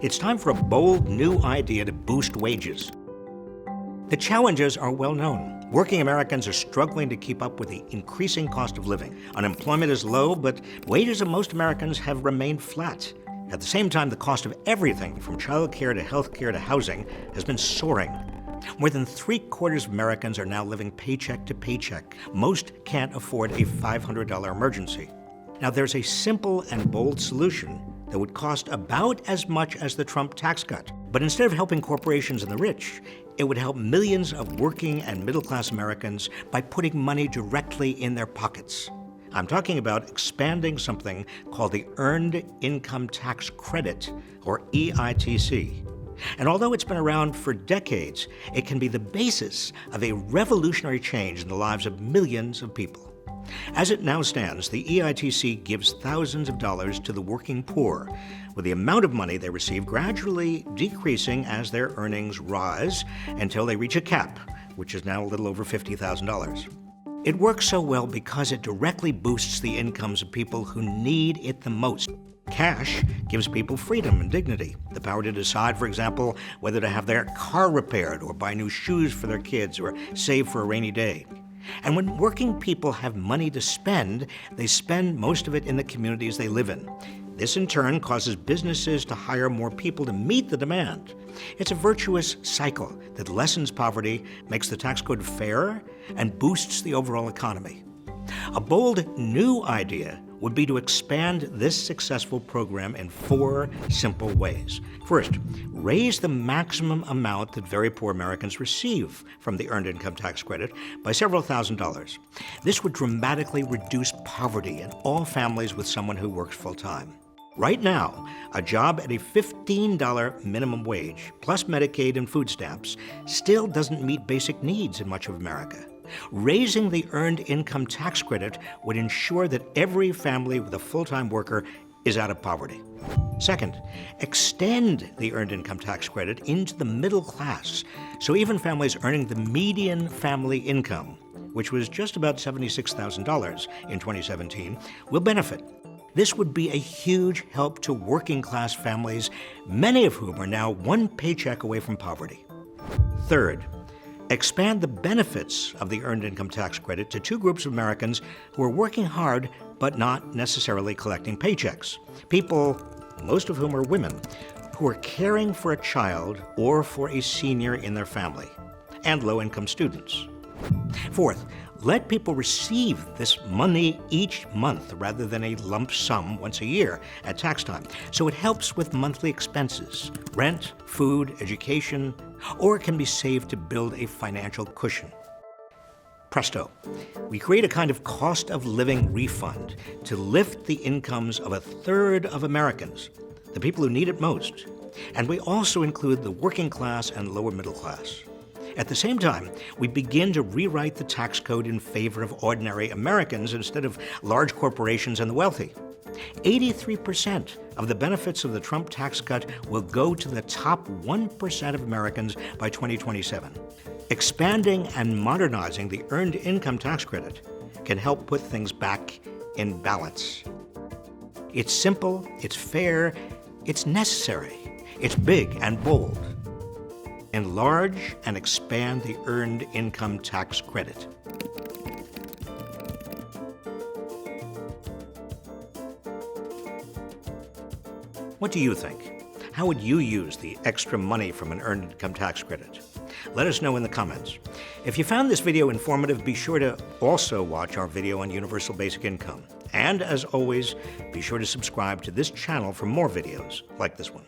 It's time for a bold new idea to boost wages. The challenges are well known. Working Americans are struggling to keep up with the increasing cost of living. Unemployment is low, but wages of most Americans have remained flat. At the same time, the cost of everything from childcare to healthcare to housing has been soaring. More than 3/4 of Americans are now living paycheck to paycheck. Most can't afford a $500 emergency. Now, there's a simple and bold solution that would cost about as much as the Trump tax cut. But instead of helping corporations and the rich, it would help millions of working and middle-class Americans by putting money directly in their pockets. I'm talking about expanding something called the Earned Income Tax Credit, or EITC. And although it's been around for decades, it can be the basis of a revolutionary change in the lives of millions of people. As it now stands, the EITC gives thousands of dollars to the working poor, with the amount of money they receive gradually decreasing as their earnings rise until they reach a cap, which is now a little over $50,000. It works so well because it directly boosts the incomes of people who need it the most. Cash gives people freedom and dignity, the power to decide, for example, whether to have their car repaired or buy new shoes for their kids or save for a rainy day. And when working people have money to spend, they spend most of it in the communities they live in. This in turn causes businesses to hire more people to meet the demand. It's a virtuous cycle that lessens poverty, makes the tax code fairer, and boosts the overall economy. A bold new idea would be to expand this successful program in 4 simple ways. First, raise the maximum amount that very poor Americans receive from the Earned Income Tax Credit by several $1,000s. This would dramatically reduce poverty in all families with someone who works full-time. Right now, a job at a $15 minimum wage, plus Medicaid and food stamps, still doesn't meet basic needs in much of America. Raising the Earned Income Tax Credit would ensure that every family with a full-time worker is out of poverty. Second, extend the Earned Income Tax Credit into the middle class, so even families earning the median family income, which was just about $76,000 in 2017, will benefit. This would be a huge help to working-class families, many of whom are now one paycheck away from poverty. Third, expand the benefits of the Earned Income Tax Credit to 2 groups of Americans who are working hard but not necessarily collecting paychecks. People, most of whom are women, who are caring for a child or for a senior in their family, and low-income students. Fourth, let people receive this money each month rather than a lump sum once a year at tax time, so it helps with monthly expenses, rent, food, education, or it can be saved to build a financial cushion. Presto, we create a kind of cost of living refund to lift the incomes of 1/3 of Americans, the people who need it most. And we also include the working class and lower middle class. At the same time, we begin to rewrite the tax code in favor of ordinary Americans instead of large corporations and the wealthy. 83% of the benefits of the Trump tax cut will go to the top 1% of Americans by 2027. Expanding and modernizing the Earned Income Tax Credit can help put things back in balance. It's simple, it's fair, it's necessary, it's big and bold. Enlarge and expand the Earned Income Tax Credit. What do you think? How would you use the extra money from an Earned Income Tax Credit? Let us know in the comments. If you found this video informative, be sure to also watch our video on Universal Basic Income. And as always, be sure to subscribe to this channel for more videos like this one.